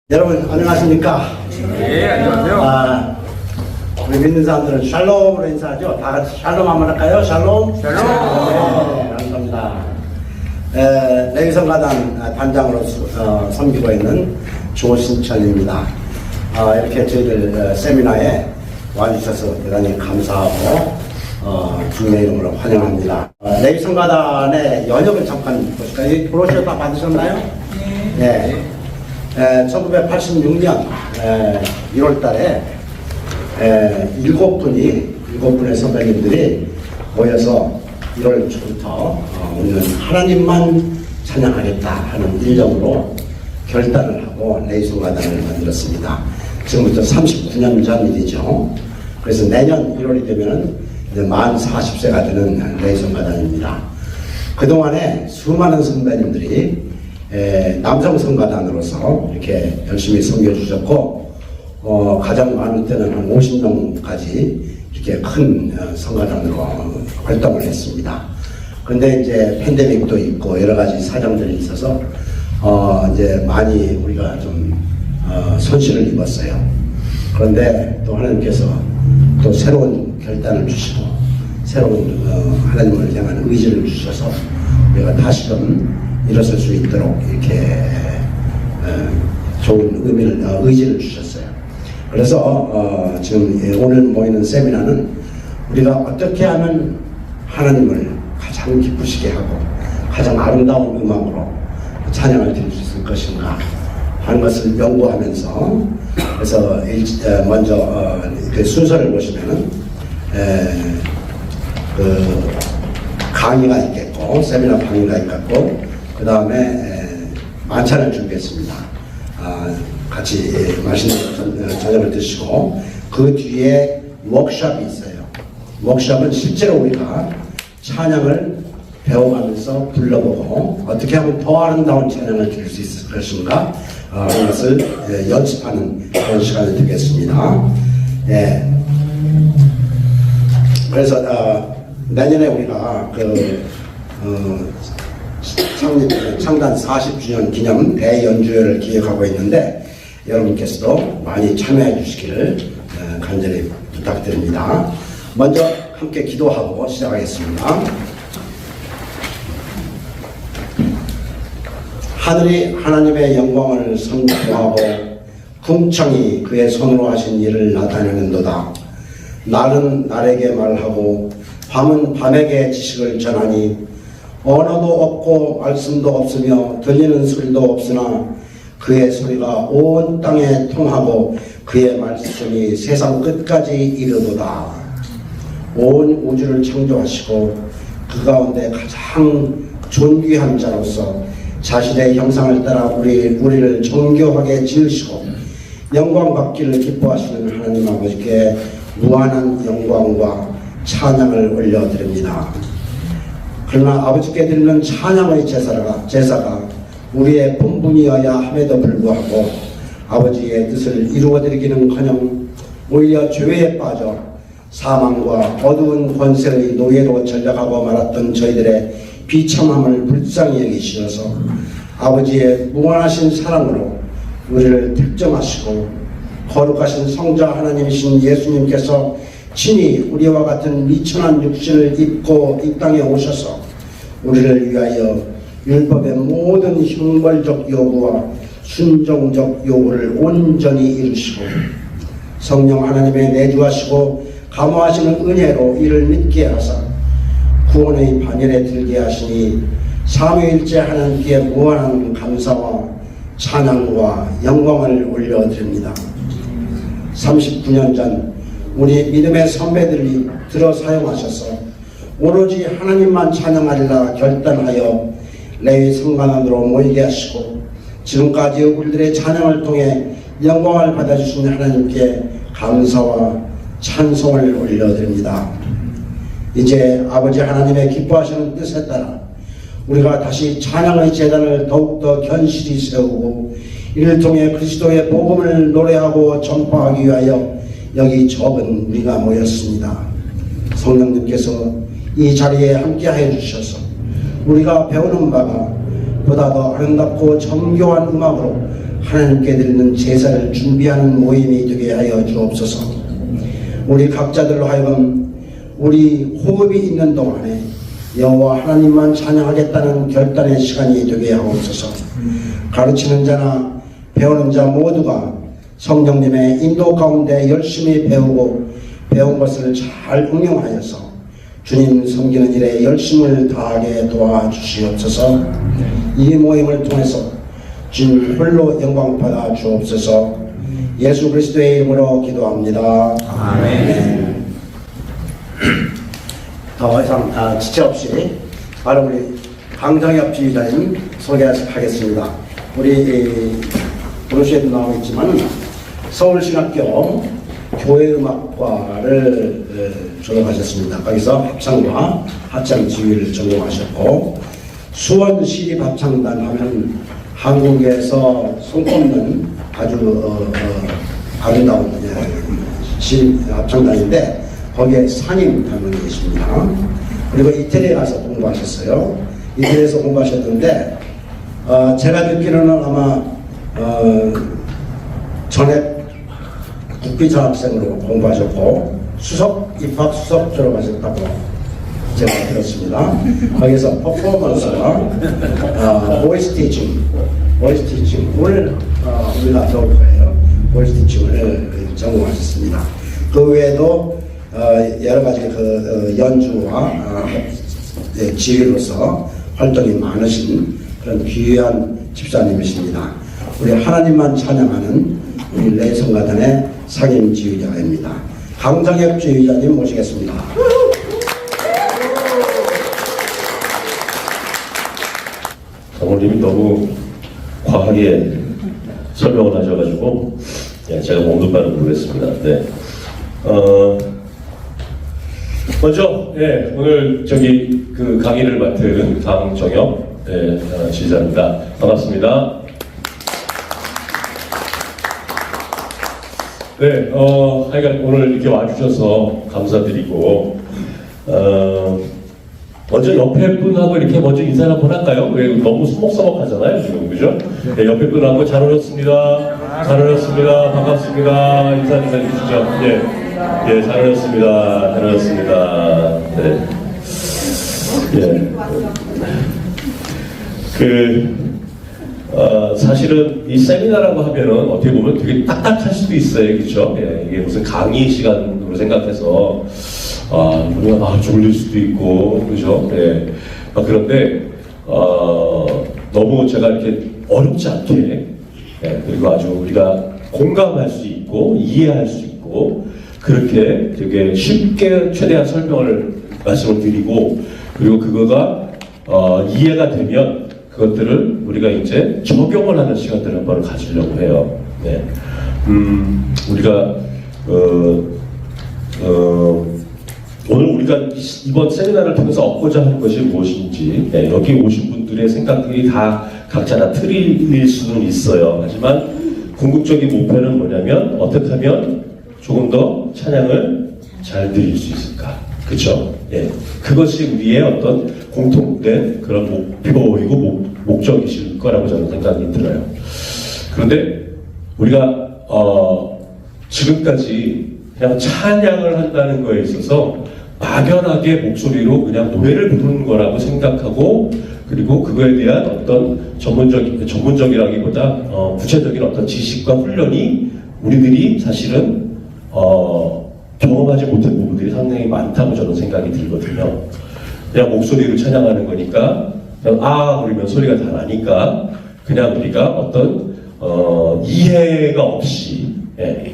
여러분 안녕하십니까? 예, 안녕하세요. 우리 믿는 사람들은 샬롬으로 인사하죠. 다 같이 샬롬 한번 할까요? 샬롬. 샬롬. 네, 감사합니다. 레위성가단 단장으로 섬기고 있는 조신천입니다. 이렇게 저희들 세미나에 와주셔서 대단히 감사하고 주님의 이름으로 환영합니다. 레위성가단의 연역을 잠깐 보실까요? 이 브로셔 다 받으셨나요? 네. 1986년 1월 달에 7분의 선배님들이 모여서 1월 초부터 우리는 하나님만 찬양하겠다 하는 일념으로 결단을 하고 레위성가단을 만들었습니다. 지금부터 39년 전 일이죠. 그래서 내년 1월이 되면 이제 만 40세가 되는 레위성가단입니다. 그동안에 수많은 선배님들이 남성 성가단으로서 이렇게 열심히 섬겨주셨고, 가장 많을 때는 한 50명까지 이렇게 큰 성가단으로 활동을 했습니다. 그런데 이제 팬데믹도 있고 여러 가지 사정들이 있어서, 이제 많이 우리가 좀, 손실을 입었어요. 그런데 또 하나님께서 또 새로운 결단을 주시고, 새로운, 하나님을 향한 의지를 주셔서 우리가 다시금 일어설 수 있도록 이렇게 좋은 의지를 주셨어요. 그래서 지금 오늘 모이는 세미나는 우리가 어떻게 하면 하나님을 가장 기쁘시게 하고 가장 아름다운 음악으로 찬양을 드릴 수 있을 것인가 하는 것을 연구하면서, 그래서 먼저 그 순서를 보시면은 그 강의가 있겠고, 세미나 강의가 있겠고, 그 다음에 만찬을 준비했습니다. 같이 맛있는 저녁을 드시고, 그 뒤에 워크숍이 있어요. 워크숍은 실제로 우리가 찬양을 배워가면서 불러보고 어떻게 하면 더 아름다운 찬양을 드릴 수 있을 것인가 하는 것을 연습하는 그런 시간이 되겠습니다. 예. 그래서 내년에 우리가 창단 40주년 기념 대연주회를 기획하고 있는데, 여러분께서도 많이 참여해 주시기를 간절히 부탁드립니다. 먼저 함께 기도하고 시작하겠습니다. 하늘이 하나님의 영광을 선포하고 궁창이 그의 손으로 하신 일을 나타내는도다. 날은 날에게 말하고 밤은 밤에게 지식을 전하니 언어도 없고 말씀도 없으며 들리는 소리도 없으나 그의 소리가 온 땅에 통하고 그의 말씀이 세상 끝까지 이르도다. 온 우주를 창조하시고 그 가운데 가장 존귀한 자로서 자신의 형상을 따라 우리를 정교하게 지으시고 영광 받기를 기뻐하시는 하나님 아버지께 무한한 영광과 찬양을 올려드립니다. 그러나 아버지께 드리는 찬양의 제사가 우리의 본분이어야 함에도 불구하고 아버지의 뜻을 이루어드리기는커녕 오히려 죄에 빠져 사망과 어두운 권세의 노예로 전락하고 말았던 저희들의 비참함을 불쌍히 여기시어서 아버지의 무한하신 사랑으로 우리를 택정하시고 거룩하신 성자 하나님이신 예수님께서 친히 우리와 같은 미천한 육신을 입고 이 땅에 오셔서 우리를 위하여 율법의 모든 형벌적 요구와 순종적 요구를 온전히 이루시고 성령 하나님의 내주하시고 감화하시는 은혜로 이를 믿게 하사 구원의 반열에 들게 하시니 삼위일체 하나님께 무한한 감사와 찬양과 영광을 올려드립니다. 39년 전 우리 믿음의 선배들이 들어 사용하셔서 오로지 하나님만 찬양하리라 결단하여 레위성가단으로 모이게 하시고 지금까지 우리들의 찬양을 통해 영광을 받아주신 하나님께 감사와 찬송을 올려드립니다. 이제 아버지 하나님의 기뻐하시는 뜻에 따라 우리가 다시 찬양의 제단을 더욱더 견실히 세우고 이를 통해 그리스도의 복음을 노래하고 전파하기 위하여 여기 적은 우리가 모였습니다. 성령님께서 이 자리에 함께하여 주셔서 우리가 배우는 바가 보다 더 아름답고 정교한 음악으로 하나님께 드리는 제사를 준비하는 모임이 되게 하여 주옵소서. 우리 각자들로 하여금 우리 호흡이 있는 동안에 여호와 하나님만 찬양하겠다는 결단의 시간이 되게 하옵소서. 가르치는 자나 배우는 자 모두가 성령님의 인도 가운데 열심히 배우고 배운 것을 잘 응용하여서 주님 섬기는 일에 열심을 다하게 도와주시옵소서. 이 모임을 통해서 주님 홀로 영광 받아 주옵소서. 예수 그리스도의 이름으로 기도합니다. 아멘. 더 이상 지체 없이 바로 우리 강정엽 지휘자님 소개하겠습니다. 우리 브로셔에도 나와 있지만 서울신학교 교회음악과를 졸업하셨습니다. 거기서 합창과 합창 지휘를 전공하셨고 수원시립 합창단 하면 한국에서 손꼽는 아주 아름다운 합창단인데 거기에 상임 담당이 계십니다. 그리고 이태리에 가서 공부하셨어요. 이태리에서 공부하셨는데 제가 듣기로는 아마 전액 국비전학생으로 공부하셨고 입학 수석 졸업하셨다고 제가 들었습니다. 거기서 퍼포먼스와 보이스 티칭 오늘 우리가 배울 거예요. 보이스 티칭을 전공하셨습니다. 그 외에도 여러 가지 연주와 지휘로서 활동이 많으신 그런 귀한 집사님이십니다. 우리 하나님만 찬양하는 우리 레성가단의 상임 지휘자입니다. 강정엽 지휘자님 모시겠습니다. 장로님이 너무 과하게 설명을 하셔가지고 제가 몸도 바로 모르겠습니다. 네. 먼저 오늘 그 강의를 맡은 강정엽 지휘자입니다. 반갑습니다. 네, 하여간 오늘 이렇게 와주셔서 감사드리고 먼저 옆에 분하고 이렇게 먼저 인사를 한번 할까요? 왜 너무 서먹서먹하잖아요 지금, 그죠? 네, 옆에 분하고 잘 오셨습니다. 잘 오셨습니다. 반갑습니다. 인사 좀 해주시죠. 예, 잘 오셨습니다. 잘 오셨습니다. 네. 사실은 이 세미나라고 하면은 어떻게 보면 되게 딱딱할 수도 있어요, 그렇죠? 이게 무슨 강의 시간으로 생각해서 우리가 졸릴 수도 있고, 그죠? 그런데 너무 제가 이렇게 어렵지 않게 그리고 아주 우리가 공감할 수 있고 이해할 수 있고 그렇게 되게 쉽게 최대한 설명을 말씀을 드리고 그리고 그거가 이해가 되면 그것들을 우리가 이제 적용을 하는 시간들을 한번 가지려고 해요. 네. 우리가 오늘 우리가 이번 세미나를 통해서 얻고자 하는 것이 무엇인지 여기 오신 분들의 생각들이 다 각자 다 틀릴 수는 있어요. 하지만 궁극적인 목표는 뭐냐면 어떻게 하면 조금 더 찬양을 잘 드릴 수 있을까? 그렇죠? 그것이 우리의 어떤 공통된 그런 목표이고 목적이실 거라고 저는 생각이 들어요. 그런데 우리가 지금까지 그냥 찬양을 한다는 거에 있어서 막연하게 목소리로 그냥 노래를 부르는 거라고 생각하고 그리고 그거에 대한 어떤 전문적이라기보다 구체적인 어떤 지식과 훈련이 우리들이 사실은 경험하지 못한 부분들이 상당히 많다고 저는 생각이 들거든요. 그냥 목소리로 찬양하는 거니까 그냥 그러면 소리가 다 나니까 그냥 우리가 어떤 이해가 없이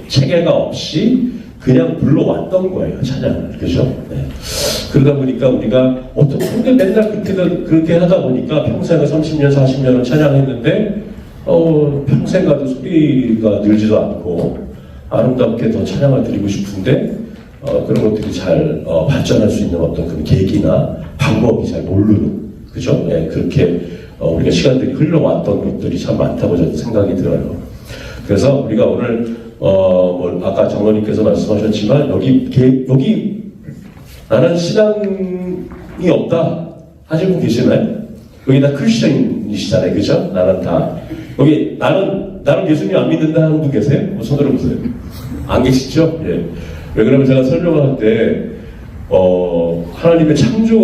체계가 없이 그냥 불러왔던 거예요, 찬양을. 그죠? 그러다 보니까 우리가 근데 맨날 그렇게 하다 보니까 평생을 30년, 40년을 찬양했는데 평생 가도 소리가 늘지도 않고 아름답게 더 찬양을 드리고 싶은데 그런 것들이 잘 발전할 수 있는 어떤 그런 계기나 방법이 잘 모르는, 그죠? 그렇게 우리가 시간들이 흘러왔던 것들이 참 많다고 저는 생각이 들어요. 그래서 우리가 오늘 아까 장로님께서 말씀하셨지만 여기 나는 신앙이 없다 하시는 분 계시나요? 여기 다 크리스천이시잖아요, 그죠? 나는 다 여기 나는 나는 예수님 안 믿는다 하는 분 계세요? 손 들어보세요. 안 계시죠? 예. 왜 그러면 제가 설명할 때 하나님의 창조가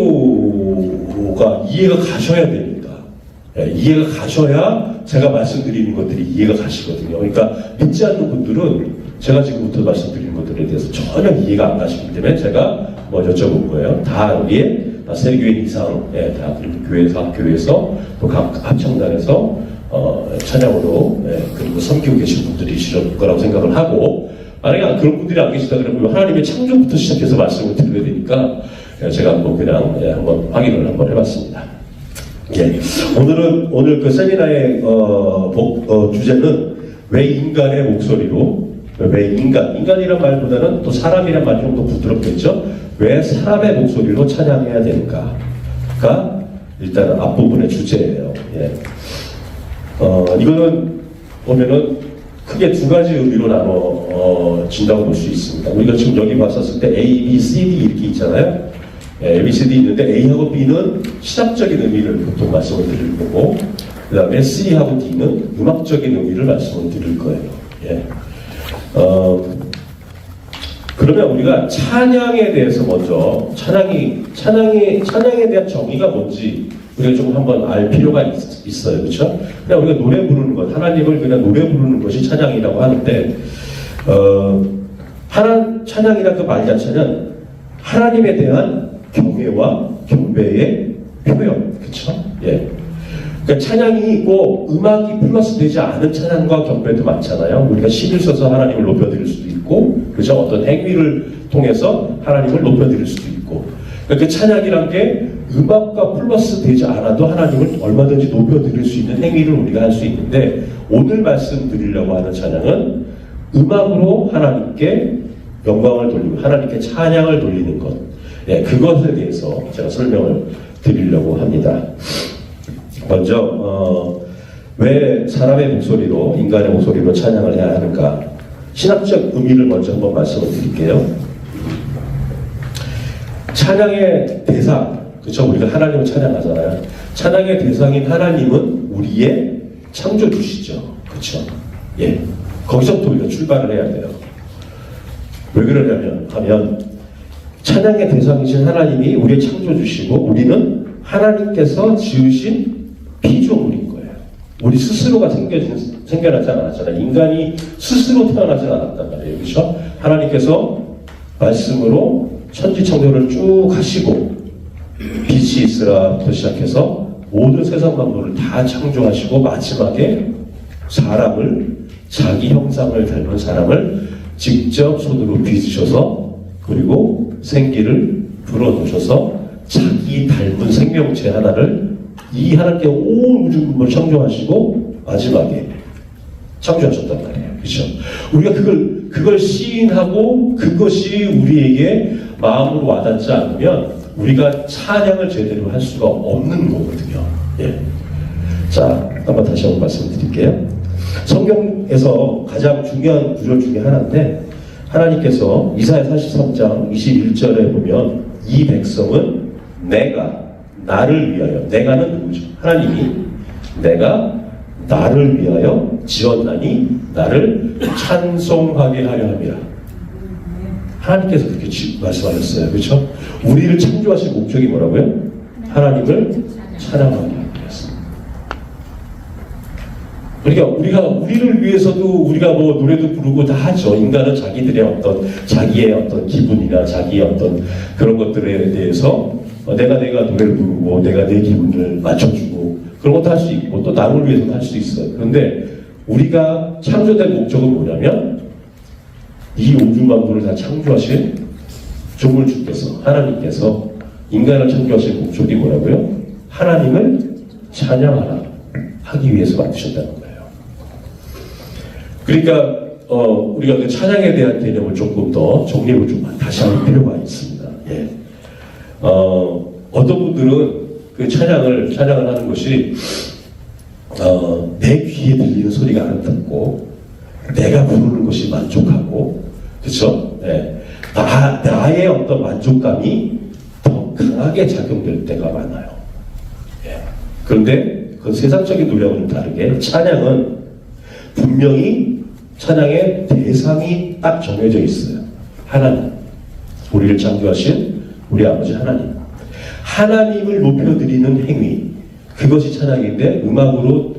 이해가 가셔야 됩니다. 예, 이해가 가셔야 제가 말씀드리는 것들이 이해가 가시거든요. 그러니까 믿지 않는 분들은 제가 지금부터 말씀드리는 것들에 대해서 전혀 이해가 안 가시기 때문에 제가 여쭤본 거예요. 다 여기에 세례교인 이상, 예, 다 그리고 교회에서, 학교에서 또 각 합창단에서 찬양으로, 예, 그리고 섬기고 계신 분들이실 거라고 생각을 하고, 만약에 그런 분들이 안 계시다 그러면 하나님의 창조부터 시작해서 말씀을 드려야 되니까 제가 한번 그냥 한번 확인을 한번 해봤습니다. 예, 오늘 그 세미나의 주제는 왜 인간의 목소리로, 왜 인간이란 말보다는 또 사람이란 말이 좀 더 부드럽겠죠. 왜 사람의 목소리로 찬양해야 되는가가 일단은 앞부분의 주제예요. 예. 이거는 보면은 크게 두 가지 의미로 나눠진다고 볼 수 있습니다. 우리가 지금 여기 봤었을 때 A, B, C, D 이렇게 있잖아요. 예, A, B, C, D 있는데 A하고 B는 시작적인 의미를 보통 말씀을 드릴 거고, 그 다음에 C하고 D는 음악적인 의미를 말씀을 드릴 거예요. 예. 그러면 우리가 찬양에 대해서 먼저 찬양에 대한 정의가 뭔지 우리가 좀 한번 알 필요가 있어요. 그렇죠? 그냥 우리가 노래 부르는 것, 하나님을 그냥 노래 부르는 것이 찬양이라고 하는데, 찬양이란 그 말 자체는 하나님에 대한 경외와 경배의 표현. 그렇죠? 예. 그러니까 찬양이 있고 음악이 플러스 되지 않은 찬양과 경배도 많잖아요. 우리가 시를 써서 하나님을 높여드릴 수도 있고, 그죠? 어떤 행위를 통해서 하나님을 높여드릴 수도 있고. 그러니까 그 찬양이란 게 음악과 플러스 되지 않아도 하나님을 얼마든지 높여드릴 수 있는 행위를 우리가 할 수 있는데, 오늘 말씀드리려고 하는 찬양은 음악으로 하나님께 영광을 돌리고 하나님께 찬양을 돌리는 것. 예, 그것에 대해서 제가 설명을 드리려고 합니다. 먼저 왜 사람의 목소리로, 인간의 목소리로 찬양을 해야 하는가? 신학적 의미를 먼저 한번 말씀을 드릴게요. 찬양의 대상, 그렇죠? 우리가 하나님을 찬양하잖아요. 찬양의 대상인 하나님은 우리의 창조주시죠. 그렇죠? 예. 거기서부터 우리가 출발을 해야 돼요. 왜 그러냐면 찬양의 대상이신 하나님이 우리의 창조주시고, 우리는 하나님께서 지으신 피조물인 거예요. 우리 스스로가 생겨나지 않았잖아요. 인간이 스스로 태어나지 않았단 말이에요. 그렇죠? 하나님께서 말씀으로 천지창조를 쭉 하시고, 빛이 있으라부터 시작해서 모든 세상 만물을 다 창조하시고, 마지막에 사람을, 자기 형상을 닮은 사람을 직접 손으로 빚으셔서, 그리고 생기를 불어넣으셔서 자기 닮은 생명체 하나를, 이 하나님께 온 우주를 창조하시고 마지막에 창조하셨단 말이에요. 그렇죠? 우리가 그걸 시인하고 그것이 우리에게 마음으로 와닿지 않으면 우리가 찬양을 제대로 할 수가 없는 거거든요. 예. 자, 한번 다시 한번 말씀드릴게요. 성경에서 가장 중요한 구절 중에 하나인데, 하나님께서 이사야 43장 21절에 보면 이 백성은 나를 위하여, 내가는 누구죠? 하나님이 내가 나를 위하여 지었나니 나를 찬송하게 하려 함이라. 하나님께서 그렇게 말씀하셨어요. 그렇죠? 우리를 창조하신 목적이 뭐라고요? 하나님을 찬양하게 하기 위해서. 그러니까 우리를 위해서도 우리가 뭐 노래도 부르고 다 하죠. 인간은 자기의 어떤 기분이나 자기의 어떤 그런 것들에 대해서 내가 노래를 부르고 내가 내 기분을 맞춰주고 그런 것도 할 수 있고, 또 남을 위해서도 할 수 있어요. 그런데 우리가 창조된 목적은 뭐냐면, 이 우주 만물을 다 창조하신 조물주께서, 하나님께서 인간을 창조하신 목적이 뭐라고요? 하나님을 찬양하라 하기 위해서 만드셨다는 거예요. 그러니까 우리가 그 찬양에 대한 개념을 조금 더 정립을 좀 다시 할 필요가 있습니다. 예. 어떤 분들은 그 찬양을 하는 것이 내 귀에 들리는 소리가 아름답고 내가 부르는 것이 만족하고, 그렇죠? 네. 나의 어떤 만족감이 더 강하게 작용될 때가 많아요. 예. 그런데 그 세상적인 노래와는 다르게 찬양은 분명히 찬양의 대상이 딱 정해져 있어요. 하나님, 우리를 창조하신 우리 아버지 하나님, 하나님을 높여드리는 행위, 그것이 찬양인데 음악으로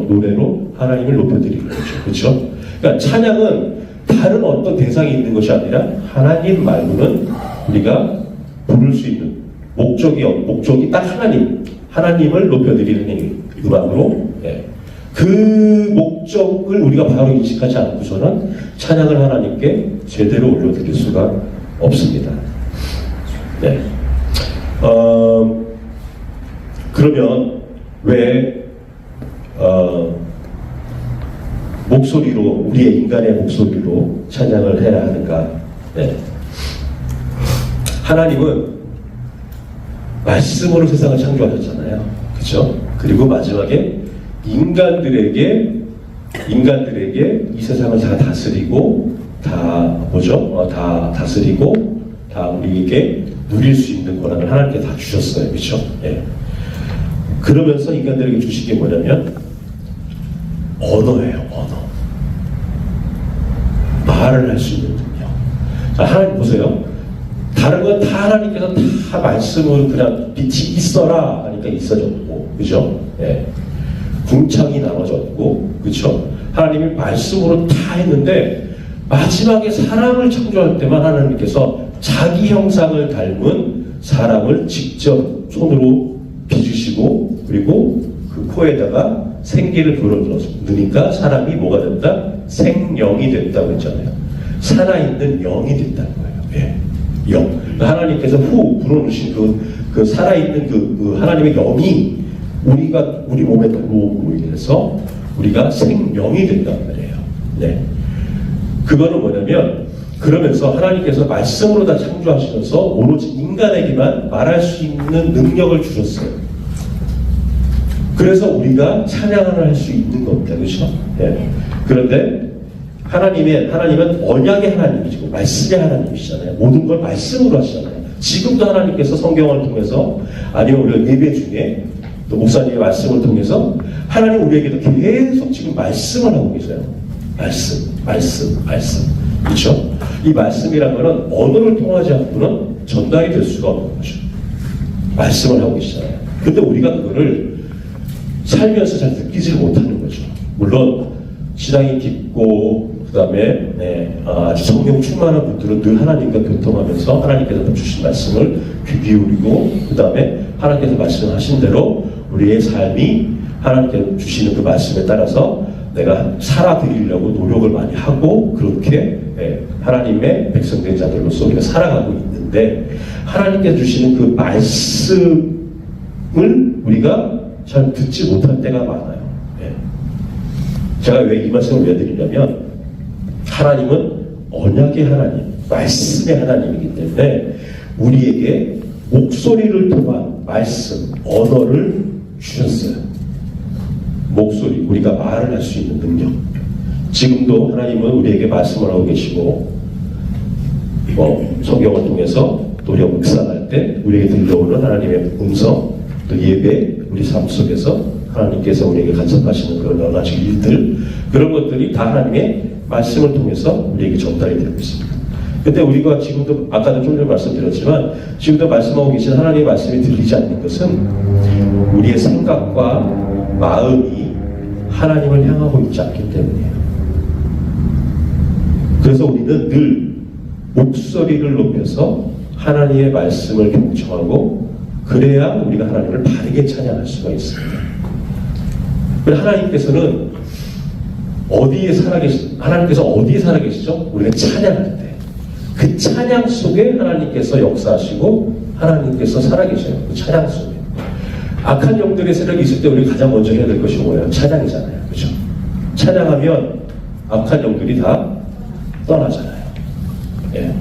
노래로 하나님을 높여드리는 거죠. 그렇죠? 그러니까 찬양은 다른 어떤 대상이 있는 것이 아니라 하나님 말고는 우리가 부를 수 있는 목적이 딱 하나님을 높여드리는 행위, 음악으로. 예. 그 목적을 우리가 바로 인식하지 않고서는 찬양을 하나님께 제대로 올려드릴 수가 없습니다. 네. 그러면 왜 목소리로, 우리의 인간의 목소리로 찬양을 해야 하는가? 네. 하나님은 말씀으로 세상을 창조하셨잖아요. 그렇죠? 그리고 마지막에 인간들에게 이 세상을 다 다스리고 다 다스리고 다 우리에게 누릴 수 있는 권한을 하나님께 다 주셨어요. 그렇죠? 예. 그러면서 인간들에게 주신 게 뭐냐면 언어예요. 언어. 말을 할 수 있는 능력. 자, 하나님 보세요. 다른 건 다 하나님께서 다 말씀으로 그냥 빛이 있어라 하니까 있어졌고, 그죠? 예. 궁창이 나눠졌고, 그죠? 하나님이 말씀으로 다 했는데 마지막에 사람을 창조할 때만 하나님께서 자기 형상을 닮은 사람을 직접 손으로 빚으시고, 그리고 그 코에다가 생기를 불어넣으니까 사람이 뭐가 됐다? 생명이 됐다고 했잖아요. 살아있는 영이 됐다는 거예요. 예. 영. 하나님께서 불어넣으신 그 살아있는 그 하나님의 영이 우리 몸에 들어오고 인해서 우리가 생명이 된단 말이에요. 네. 그거는 뭐냐면, 그러면서 하나님께서 말씀으로 다 창조하시면서 오로지 인간에게만 말할 수 있는 능력을 주셨어요. 그래서 우리가 찬양을 할 수 있는 겁니다. 그렇죠? 네. 그런데 하나님은 언약의 하나님이시고 말씀의 하나님이시잖아요. 모든 걸 말씀으로 하시잖아요. 지금도 하나님께서 성경을 통해서, 아니면 우리가 예배 중에 또 목사님의 말씀을 통해서 하나님 우리에게도 계속 지금 말씀을 하고 계세요. 말씀. 그렇죠? 이 말씀이란 거는 언어를 통하지 않고는 전달이 될 수가 없는 거죠. 말씀을 하고 계시잖아요. 근데 우리가 그거를 살면서 잘 느끼지 못하는 거죠. 물론 신앙이 깊고 그 다음에 아주 성령 충만한 분들은 늘 하나님과 교통하면서 하나님께서 주신 말씀을 귀 기울이고, 그 다음에 하나님께서 말씀하신 대로 우리의 삶이 하나님께서 주시는 그 말씀에 따라서 내가 살아드리려고 노력을 많이 하고, 그렇게 하나님의 백성된 자들로서 우리가 살아가고 있는데, 하나님께서 주시는 그 말씀을 우리가 잘 듣지 못할 때가 많아요. 제가 왜 이 말씀을 왜 드리냐면, 하나님은 언약의 하나님, 말씀의 하나님이기 때문에 우리에게 목소리를 통한 말씀, 언어를 주셨어요. 목소리, 우리가 말을 할 수 있는 능력. 지금도 하나님은 우리에게 말씀을 하고 계시고, 성경을 통해서 또 우리가 묵상할 때 우리에게 들려오는 하나님의 음성, 또 예배, 우리 삶 속에서 하나님께서 우리에게 간섭하시는 그런 여러 가지 일들, 그런 것들이 다 하나님의 말씀을 통해서 우리에게 전달이 되고 있습니다. 근데 우리가 지금도, 아까도 좀 전에 말씀드렸지만, 지금도 말씀하고 계신 하나님의 말씀이 들리지 않는 것은 우리의 생각과 마음이 하나님을 향하고 있지 않기 때문이에요. 그래서 우리는 늘 목소리를 높여서 하나님의 말씀을 경청하고, 그래야 우리가 하나님을 바르게 찬양할 수가 있습니다. 하나님께서는 하나님께서 어디에 살아계시죠? 우리가 찬양할 때. 그 찬양 속에 하나님께서 역사하시고 하나님께서 살아계셔요. 그 찬양 속에. 악한 영들의 세력이 있을 때 우리가 가장 먼저 해야 될 것이 뭐예요? 찬양이잖아요. 그렇죠? 찬양하면 악한 영들이 다 떠나잖아요. 예.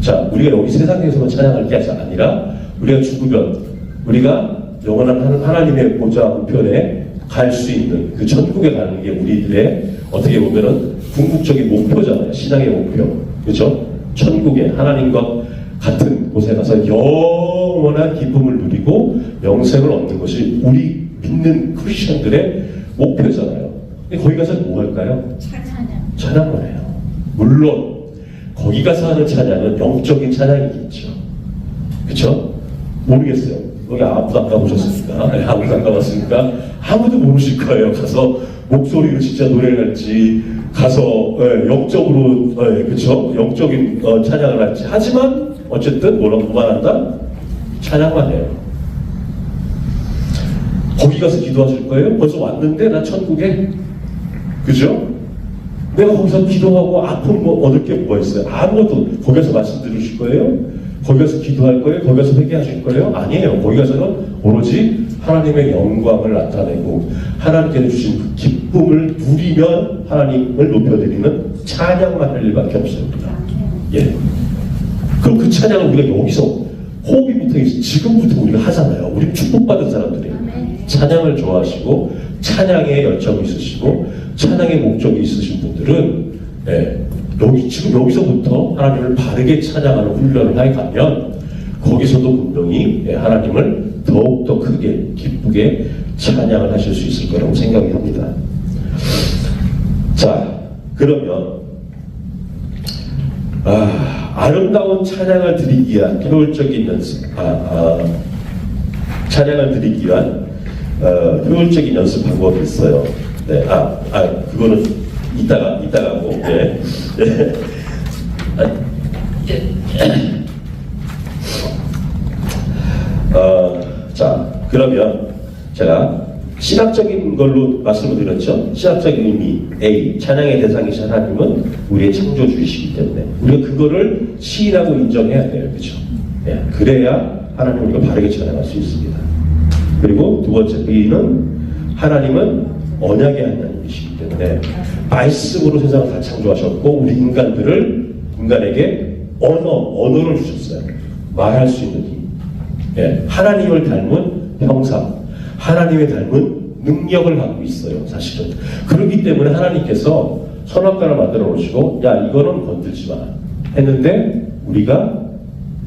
자, 우리가 여기 세상에서만 찬양할 게 아니라 우리가 죽으면 우리가 영원한 하나님의 보좌 우편에 갈 수 있는 그 천국에 가는 게 우리들의 어떻게 보면은 궁극적인 목표잖아요. 신앙의 목표. 그렇죠? 천국에 하나님과 같은 곳에 가서 영원한 기쁨을 누리고 영생을 얻는 것이 우리 믿는 크리스천들의 목표잖아요. 근데 거기 가서 뭐 할까요? 찬양. 찬양을 해요. 물론 거기 가서 하는 찬양은 영적인 찬양이겠죠. 그렇죠? 모르겠어요. 여기 아무도 안 가보셨습니까? 네, 아무도 안 가봤으니까 아무도 모르실 거예요. 가서 목소리로 진짜 노래를 할지, 가서 영적으로 그렇죠? 영적인 찬양을 할지. 하지만 어쨌든 뭐만 한다? 찬양만 해요. 거기 가서 기도하실 거예요? 벌써 왔는데 나 천국에, 그죠? 내가 거기서 기도하고 아픔 뭐 얻을 게 뭐가 있어요? 아무것도. 거기 가서 말씀 들으실 거예요? 거기 가서 기도할 거예요? 거기 가서 회개하실 거예요? 아니에요. 거기 가서는 오로지 하나님의 영광을 나타내고 하나님께서 주신 그 기쁨을 누리면 하나님을 높여드리는 찬양만 할 일밖에 없습니다. 예. 그럼 그 찬양을 우리가 여기서 호흡이 붙어있어 지금부터 우리가 하잖아요. 우리 축복받은 사람들이에요. 찬양을 좋아하시고 찬양에 열정이 있으시고 찬양의 목적이 있으신 분들은 지금 여기서부터 하나님을 바르게 찬양하는 훈련을 해 가면 거기서도 분명히 하나님을 더욱더 크게 기쁘게 찬양을 하실 수 있을 거라고 생각이 합니다. 자, 그러면 아름다운 찬양을 드리기 위한 효율적인 연습, 찬양을 드리기 위한 효율적인 연습 방법이 있어요. 네, 그거는 이따가 하고, 예. 자, 그러면 제가 신학적인 걸로 말씀을 드렸죠. 신학적인 의미 A, 찬양의 대상이신 하나님은 우리의 창조주이시기 때문에 우리가 그거를 시인하고 인정해야 돼요. 그렇죠? 예, 그래야 하나님을 우리가 바르게 찬양할 수 있습니다. 그리고 두 번째 B는 하나님은 언약의 하나님이시기 때문에 말씀으로 세상을 다 창조하셨고 우리 인간에게 언어를 주셨어요. 말할 수 있는 힘. 예, 하나님을 닮은 형상, 하나님의 닮은 능력을 갖고 있어요. 사실은. 그렇기 때문에 하나님께서 선악과를 만들어 놓으시고 야 이거는 건들지 마 했는데 우리가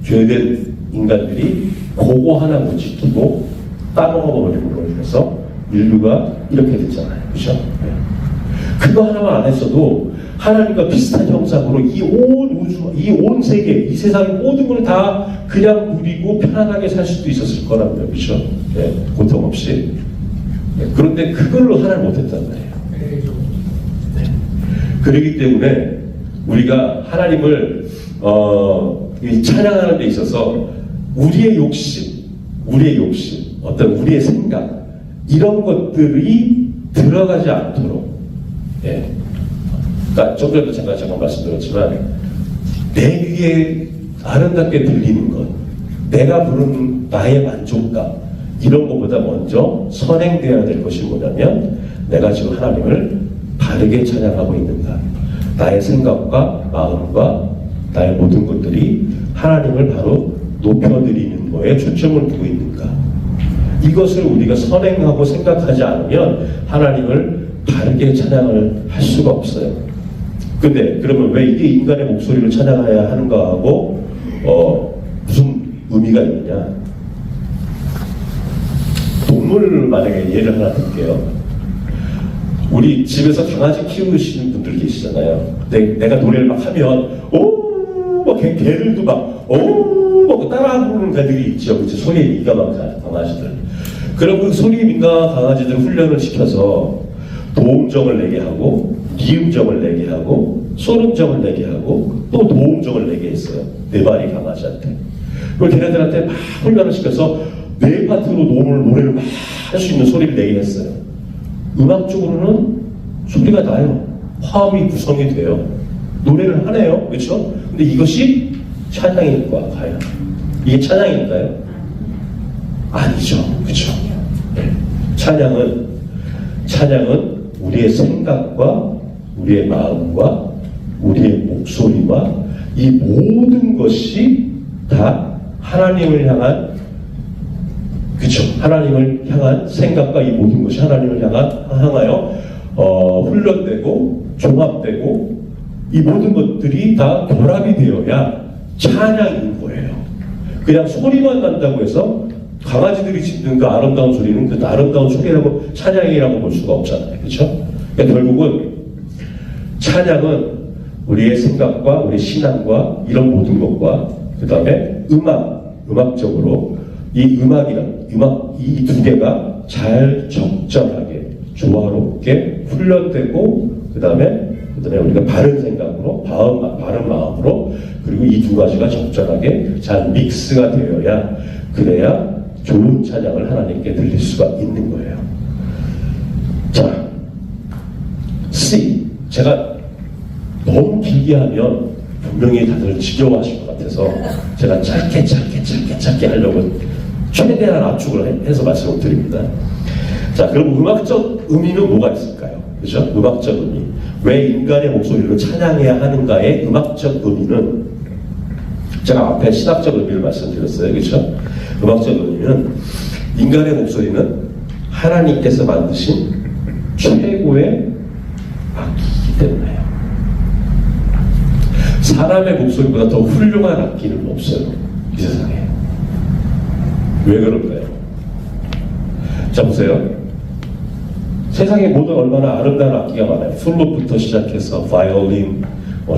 죄된 인간들이 그거 하나 못 지키고 따먹어버리고 그래서 인류가 이렇게 됐잖아요. 그렇죠? 네. 그거 하나만 안 했어도 하나님과 비슷한 형상으로 이 온 우주, 이 온 세계, 이 세상의 모든 걸 다 그냥 누리고 편안하게 살 수도 있었을 거라고요. 그렇죠? 네. 고통 없이. 네. 그런데 그걸로 하나를 못했단 말이에요. 네. 그렇기 때문에 우리가 하나님을 찬양하는 데 있어서 우리의 욕심, 어떤 우리의 생각 이런 것들이 들어가지 않도록, 예. 그러니까 좀 전에도 잠깐 말씀드렸지만 내 귀에 아름답게 들리는 것, 내가 부르는 나의 만족감 이런 것보다 먼저 선행되어야 될 것이 뭐냐면 내가 지금 하나님을 바르게 찬양하고 있는가, 나의 생각과 마음과 나의 모든 것들이 하나님을 바로 높여드리는 거에 초점을 두고 있는가. 이것을 우리가 선행하고 생각하지 않으면 하나님을 바르게 찬양을 할 수가 없어요. 근데 그러면 왜 이게 인간의 목소리로 찬양해야 하는가 하고 무슨 의미가 있느냐. 동물 만약에 예를 하나 들게요. 우리 집에서 강아지 키우시는 분들 계시잖아요. 내가 노래를 막 하면 막 개들도 막 따라 부르는 개들이 있죠. 그치? 소리에 민감한 강아지들. 그럼 그 소리에 민감한 강아지들 훈련을 시켜서 도음정을 내게 하고 미음정을 내게 하고 소음정을 내게 하고 또 도음정을 내게 했어요. 네 마리 강아지한테. 그걸 걔네들한테 막 훈련을 시켜서 네 파트로 노래를 막 할 수 있는 소리를 내게 했어요. 음악적으로는 소리가 나요. 화음이 구성이 돼요. 노래를 하네요. 그렇죠? 근데 이것이 찬양일까 과연? 이게 찬양일까요? 아니죠. 그렇죠? 네. 찬양은 우리의 생각과 우리의 마음과 우리의 목소리와 이 모든 것이 다 하나님을 향한, 그렇죠? 하나님을 향한 생각과 이 모든 것이 하나님을 향하여 훈련되고 종합되고 이 모든 것들이 다 결합이 되어야 찬양인 거예요. 그냥 소리만 난다고 해서 강아지들이 짓는 그 아름다운 소리는 그 아름다운 소리라고 찬양이라고 볼 수가 없잖아요. 그렇죠? 그러니까 결국은 찬양은 우리의 생각과 우리 신앙과 이런 모든 것과 그 다음에 음악적으로 이 이 두 개가 잘 적절하게 조화롭게 훈련되고 그 다음에 우리가 바른 생각으로 바른 마음으로 그리고 이 두 가지가 적절하게 잘 믹스가 되어야 그래야 좋은 찬양을 하나님께 드릴 수가 있는 거예요. 자, C. 제가 너무 길게 하면 분명히 다들 지겨워하실 것 같아서 제가 짧게 하려고 최대한 압축을 해서 말씀을 드립니다. 자, 그럼 음악적 의미는 뭐가 있을까요? 그죠? 음악적 의미. 왜 인간의 목소리로 찬양해야 하는가의 음악적 의미는 제가 앞에 신학적 의미를 말씀드렸어요. 그죠? 음악적 의미는 인간의 목소리는 하나님께서 만드신 최고의 악기이기 때문에요. 사람의 목소리보다 더 훌륭한 악기는 없어요. 이 세상에. 왜 그럴까요? 자, 보세요. 세상에 모든 얼마나 아름다운 악기가 많아요. 플룻부터 시작해서 바이올린,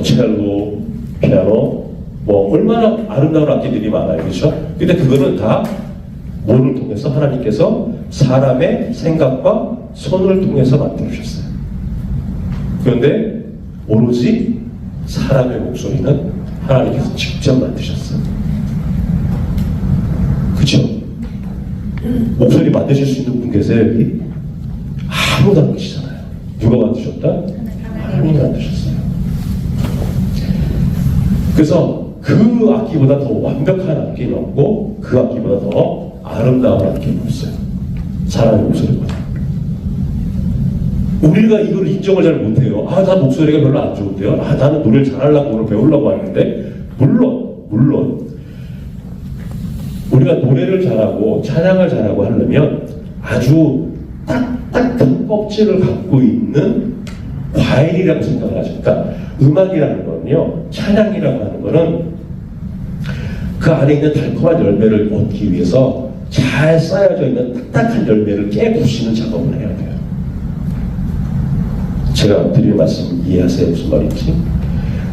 첼로, 피아노, 얼마나 아름다운 악기들이 많아요. 그렇죠? 근데 그거는 다 뭐를 통해서 하나님께서 사람의 생각과 손을 통해서 만들어주셨어요. 그런데 오로지 사람의 목소리는 하나님께서 직접 만드셨어요. 그렇죠? 목소리 만드실 수 있는 분 계세요, 여기? 아무도 안 계시잖아요. 누가 만드셨다? 하나님이 만드셨어요. 그래서 그 악기보다 더 완벽한 악기는 없고 그 악기보다 더 아름다운 악기는 없어요. 사람의 목소리보다. 우리가 이걸 인정을 잘 못해요. 나 목소리가 별로 안 좋은데요. 나는 노래를 잘하려고 오늘 배우려고 하는데 물론 우리가 노래를 잘하고 찬양을 잘하고 하려면 아주 딱딱한 껍질을 갖고 있는 과일이라고 생각을 하죠. 그러니까 음악이라는 거는요, 찬양이라고 하는 거는 그 안에 있는 달콤한 열매를 얻기 위해서 잘 쌓여져 있는 딱딱한 열매를 깨부수는 작업을 해야 돼요. 제가 드리는 말씀 이해하세요? 무슨 말인지?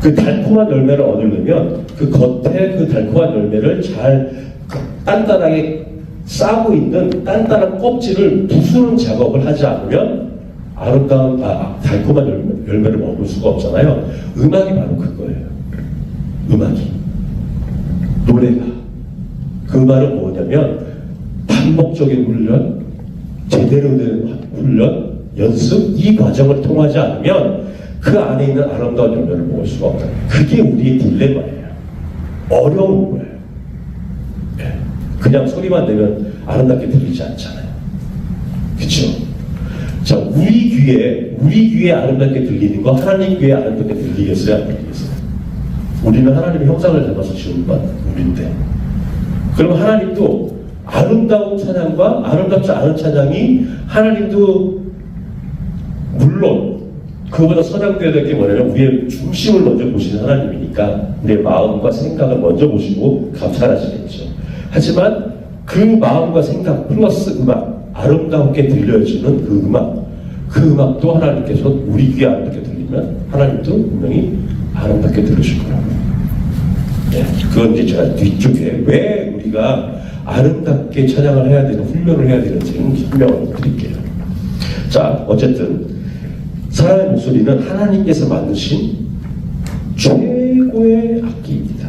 그 달콤한 열매를 얻으려면 그 겉에 그 달콤한 열매를 잘 단단하게 싸고 있는 단단한 껍질을 부수는 작업을 하지 않으면 아름다운 달콤한 열매를 먹을 수가 없잖아요. 음악이 바로 그거예요. 음악이. 노래가. 그 말은 뭐냐면 반복적인 훈련, 제대로 된 훈련, 연습, 이 과정을 통하지 않으면 그 안에 있는 아름다운 열매를 먹을 수가 없다. 그게 우리의 딜레마예요. 어려운 거예요. 그냥 소리만 내면 아름답게 들리지 않잖아요. 그렇죠? 자, 우리 귀에 아름답게 들리는 거 하나님 귀에 아름답게 들리겠어요? 안 들리겠어요? 우리는 하나님의 형상을 닮아서 지은 것 우리인데, 그럼 하나님도 아름다운 찬양과 아름답지 않은 찬양이 하나님도 물론 그보다 선양되어야 될 게 뭐냐면 우리의 중심을 먼저 보시는 하나님이니까 우리의 마음과 생각을 먼저 보시고 감찰하시겠죠. 하지만 그 마음과 생각 플러스 음악, 아름답게 들려지는 그 음악도 하나님께서 우리 귀에 아름답게 들리면 하나님도 분명히 아름답게 들으실 거라고. 네, 그건 이제 제가 뒤쪽에 왜 우리가 아름답게 찬양을 해야 되는 훈련을 해야 되는지는 설명을 드릴게요. 자, 어쨌든 사람의 목소리는 하나님께서 만드신 최고의 악기입니다.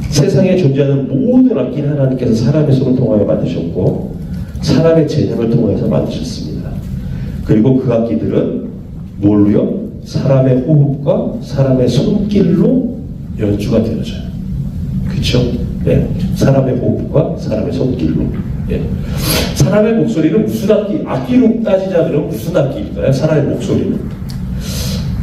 세상에 존재하는 모든 악기는 하나님께서 사람의 손을 통하여 만드셨고 사람의 재능을 통해서 만드셨습니다. 그리고 그 악기들은 뭘로요? 사람의 호흡과 사람의 손길로 연주가 되어져요. 그렇죠? 네. 사람의 호흡과 사람의 손길로. 네. 사람의 목소리는 무슨 악기로 따지자 그러면 무슨 악기일까요? 사람의 목소리는.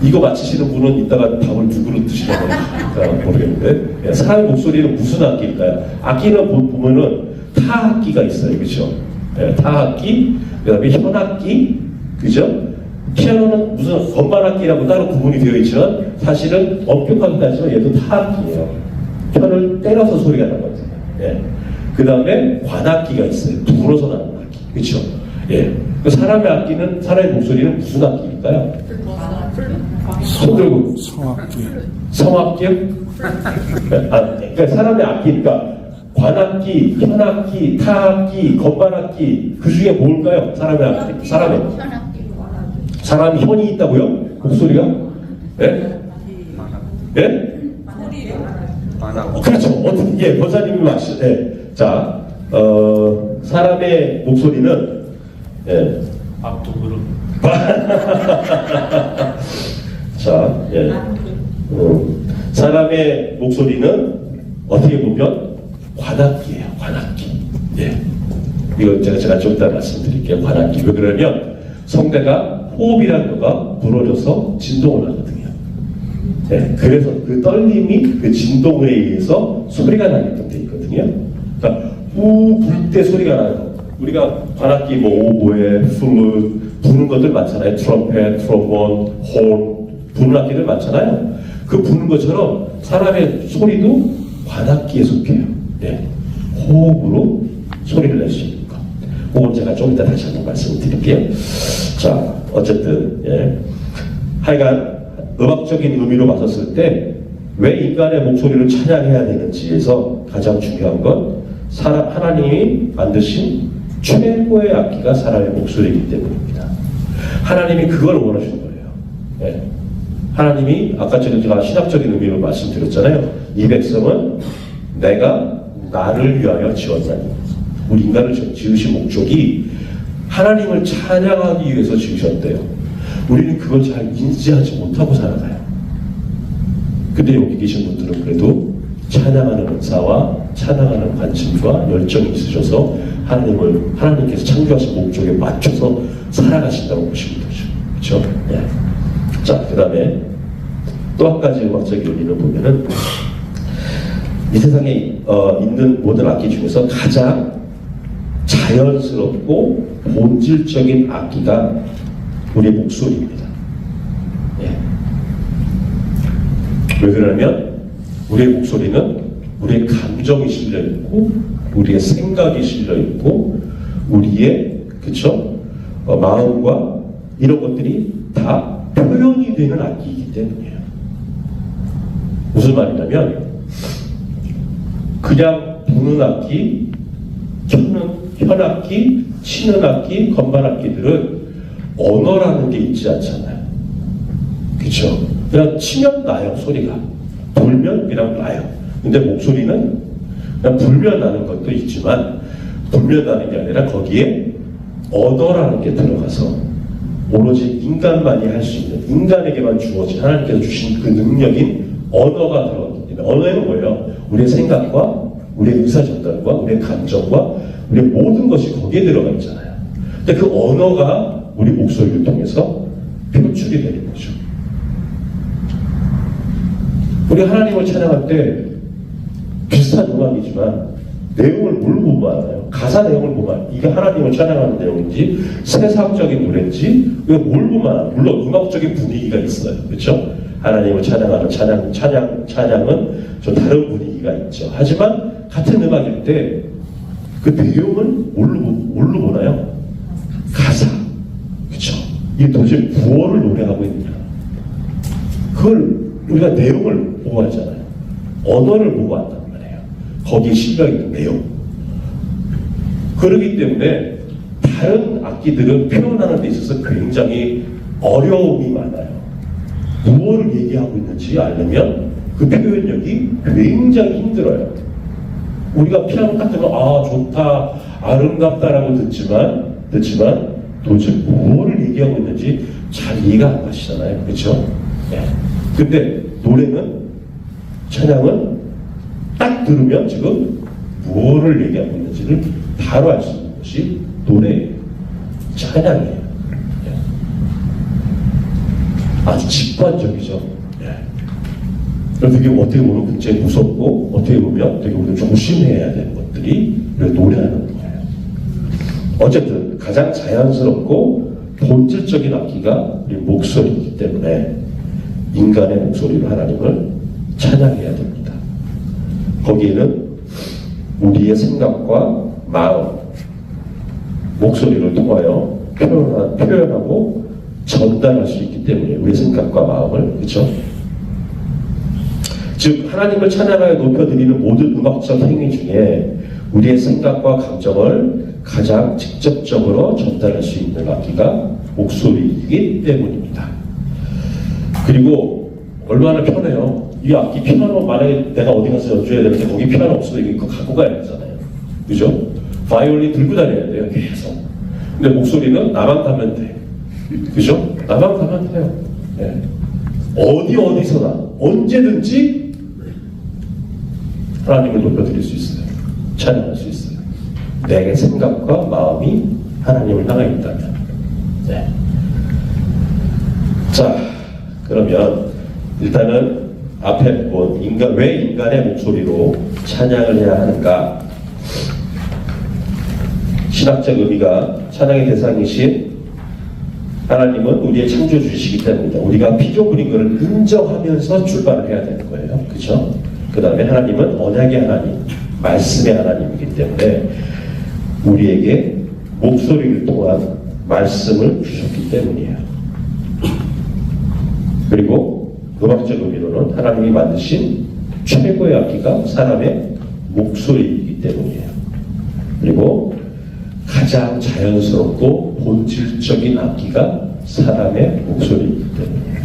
이거 맞히시는 분은 이따가 밥을 두 그릇 드시려고 하실까 모르겠는데, 네. 사람의 목소리는 무슨 악기일까요? 악기는 보면은 타악기가 있어요. 그렇죠? 네. 타악기, 그 다음에 현악기, 그죠? 피아노는 무슨 건반악기라고 따로 구분이 되어 있지만 사실은 엄격하게 따지면 얘도 타악기예요. 편을 때려서 소리가 나거든요. 예. 그 다음에 관악기가 있어요. 불어서 나는 악기. 그렇죠? 예. 그 그 사람의 악기는, 사람의 목소리는 무슨 악기일까요? 손 들고. 성악기요? 그러니까 사람의 악기니까 관악기, 현악기, 타악기, 건반악기, 그 중에 뭘까요? 사람의 악기. 사람이 현이 있다고요? 목소리가? 예? 예? 그렇죠. 어떻게, 예, 권사님이 말씀, 예. 자, 사람의 목소리는, 예. 앞두부로. 자, 예. 사람의 목소리는 어떻게 보면 관악기예요. 관악기. 예. 이거 제가 좀 이따 말씀드릴게요. 관악기. 왜 그러냐면 성대가 호흡이라는 거가 불어져서 진동을 하거든요. 예. 그래서 그 떨림이 그 진동에 의해서 소리가 나게끔 돼 있거든요. 그러니까 후 불 때 소리가 나는 거. 우리가 관악기 뭐 오보에, 플루트 부는 것들 많잖아요. 트럼펫, 트롬본, 혼 부는 악기들 많잖아요. 그 부는 것처럼 사람의 소리도 관악기에 속해요. 네. 호흡으로 소리를 낼 수 있는 것. 그건 제가 좀 이따 다시 한번 말씀드릴게요. 자, 어쨌든 예. 하여간 음악적인 의미로 봤었을 때 왜 인간의 목소리를 찬양해야 되는지에서 가장 중요한 건 하나님이 만드신 최고의 악기가 사람의 목소리이기 때문입니다. 하나님이 그걸 원하시는 거예요. 예. 하나님이 아까 제가 신학적인 의미로 말씀드렸잖아요. 이 백성은 내가 나를 위하여 지었나니. 우리 인간을 지으신 목적이 하나님을 찬양하기 위해서 지으셨대요. 우리는 그걸 잘 인지하지 못하고 살아가요. 근데 여기 계신 분들은 그래도 찬양하는 은사와 찬양하는 관심과 열정이 있으셔서 하나님께서 창조하신 목적에 맞춰서 살아가신다고 보시면 되죠. 그렇죠? 네. 자, 그 다음에 또 한 가지 음악적인 의미를 보면은 이 세상에 있는 모든 악기 중에서 가장 자연스럽고 본질적인 악기가 우리의 목소리입니다. 예. 왜 그러냐면 우리의 목소리는 우리의 감정이 실려 있고 우리의 생각이 실려 있고 우리의 마음과 이런 것들이 다 표현이 되는 악기이기 때문이에요. 무슨 말이냐면 그냥 부는 악기, 켜는 현악기, 치는 악기, 건반악기들은 언어라는 게 있지 않잖아요. 그렇죠? 그냥 치면 나요, 소리가. 불면 그냥 나요. 근데 목소리는 그냥 불면 나는 것도 있지만 불면 나는 게 아니라 거기에 언어라는 게 들어가서 오로지 인간만이 할 수 있는, 인간에게만 주어진 하나님께서 주신 그 능력인 언어가 들어가기 때문에 언어에는 뭐예요? 우리의 생각과 우리의 의사전달과 우리의 감정과 우리의 모든 것이 거기에 들어가 있잖아요. 근데 그 언어가 우리 목소리를 통해서 표출이 되는 거죠. 우리 하나님을 찬양할 때 비슷한 음악이지만 내용을 뭘 보면 알아요? 가사 내용을 보면 알아요. 이게 하나님을 찬양하는 내용인지 세상적인 노래인지 뭘 보면 알아요? 물론 음악적인 분위기가 있어요. 그렇죠? 하나님을 찬양하는 찬양은 좀 다른 분위기가 있죠. 하지만 같은 음악일 때 그 내용을 뭘로 보나요? 가사. 그렇죠? 이게 도대체 무엇을 노래하고 있느냐? 그걸 우리가 내용을 보고 하잖아요. 언어를 보고 한단 말이에요. 거기에 실려있는 내용. 그렇기 때문에 다른 악기들은 표현하는 데 있어서 굉장히 어려움이 많아요. 무엇을 얘기하고 있는지 알려면 그 표현력이 굉장히 힘들어요. 우리가 피아노 딱 들으면 좋다, 아름답다라고 듣지만 도대체 무엇을 얘기하고 있는지 잘 이해가 안 가시잖아요. 그렇죠? 네. 근데 노래는, 찬양은 딱 들으면 지금 무엇을 얘기하고 있는지를 바로 알 수 있는 것이 노래예요. 찬양이에요. 네. 아주 직관적이죠. 네. 되게 어떻게 보면 굉장히 무섭고 어떻게 보면 되게 우리가 조심해야 되는 것들이 우리가 노래하는 거예요. 어쨌든 가장 자연스럽고 본질적인 악기가 우리 목소리이기 때문에 인간의 목소리로 하나님을 찬양해야 됩니다. 거기에는 우리의 생각과 마음, 목소리를 통하여 표현하고 전달할 수 있기 때문에 우리 생각과 마음을, 그렇죠? 즉 하나님을 찬양하여 높여드리는 모든 음악적 행위 중에 우리의 생각과 감정을 가장 직접적으로 전달할 수 있는 악기가 목소리이기 때문입니다. 그리고 얼마나 편해요. 이 악기 피아노 만약에 내가 어디 가서 연주해야 되는데 거기 피아노 없어도 이거 갖고 가야 되잖아요. 그죠? 바이올린 들고 다녀야 돼요. 계속. 근데 목소리는 나만 가면 돼. 그죠? 나만 가면 돼요. 네. 어디서나 언제든지 하나님을 높여드릴 수 있어요. 찬양할 수 있어요. 내 생각과 마음이 하나님을 향해 있다면. 네. 자, 그러면 일단은 앞에 본 왜 인간의 목소리로 찬양을 해야 하는가? 신학적 의미가 찬양의 대상이신 하나님은 우리의 창조주시기 때문입니다. 우리가 피조물인 것을 인정하면서 출발을 해야 되는 거예요. 그렇죠? 그 다음에 하나님은 언약의 하나님, 말씀의 하나님이기 때문에 우리에게 목소리를 통한 말씀을 주셨기 때문이에요. 그리고 음악적 의미로는 하나님이 만드신 최고의 악기가 사람의 목소리이기 때문이에요. 그리고 가장 자연스럽고 본질적인 악기가 사람의 목소리이기 때문이에요.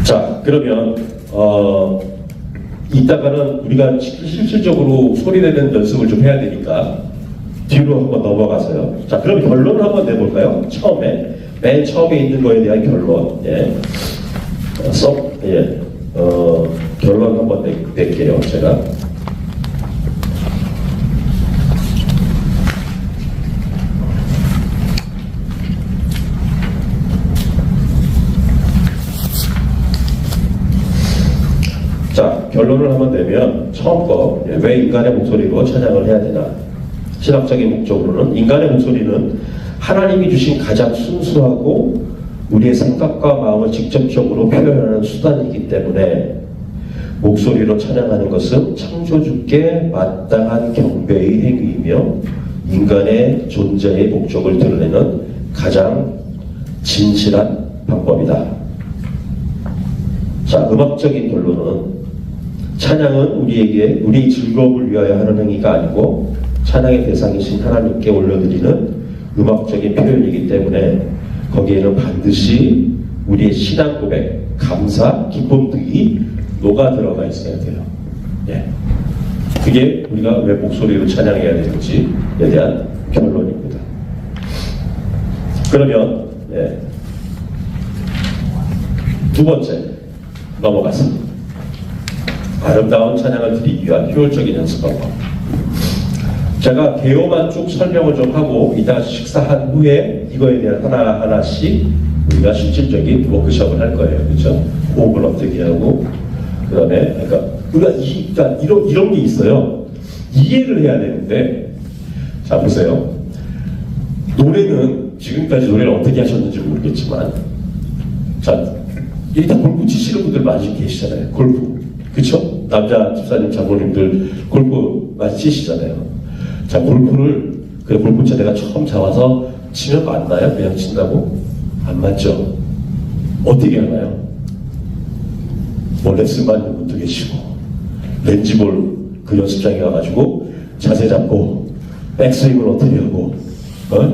자, 그러면 이따가는 우리가 실질적으로 소리 내는 연습을 좀 해야 되니까 뒤로 한번 넘어가서요. 자, 그럼 결론을 한번 내볼까요? 맨 처음에 있는 거에 대한 결론. 예. 결론 한번 낼게요, 제가. 자, 결론을 한번 내면 처음 거, 왜 인간의 목소리로 찬양을 해야 되나? 신학적인 목적으로는 인간의 목소리는 하나님이 주신 가장 순수하고 우리의 생각과 마음을 직접적으로 표현하는 수단이기 때문에 목소리로 찬양하는 것은 창조주께 마땅한 경배의 행위이며 인간의 존재의 목적을 드러내는 가장 진실한 방법이다. 자, 음악적인 결론은 찬양은 우리의 즐거움을 위하여 하는 행위가 아니고 찬양의 대상이신 하나님께 올려드리는 음악적인 표현이기 때문에 거기에는 반드시 우리의 신앙 고백, 감사, 기쁨 등이 녹아 들어가 있어야 돼요. 예. 그게 우리가 왜 목소리로 찬양해야 되는지에 대한 결론입니다. 그러면 두 번째 넘어갔습니다. 아름다운 찬양을 드리기 위한 효율적인 연습 방법. 제가 개요만 쭉 설명을 좀 하고 이따 식사한 후에 이거에 대한 하나하나씩 우리가 실질적인 워크숍을 할 거예요. 그렇죠? 호흡을 어떻게 하고 그 다음에 그러니까 이런 게 있어요. 이해를 해야 되는데 자 보세요. 노래는 지금까지 노래를 어떻게 하셨는지 모르겠지만 자 일단 골프 치시는 분들 많이 계시잖아요. 골프. 그쵸? 남자 집사님 장모님들 골프 많이 치시잖아요. 자, 골프채 내가 처음 잡아서 치면 맞나요? 그냥 친다고? 안 맞죠? 어떻게 하나요? 뭐 레슨 받는 분도 계시고, 렌즈볼 그 연습장에 가가지고 자세 잡고, 백스윙을 어떻게 하고,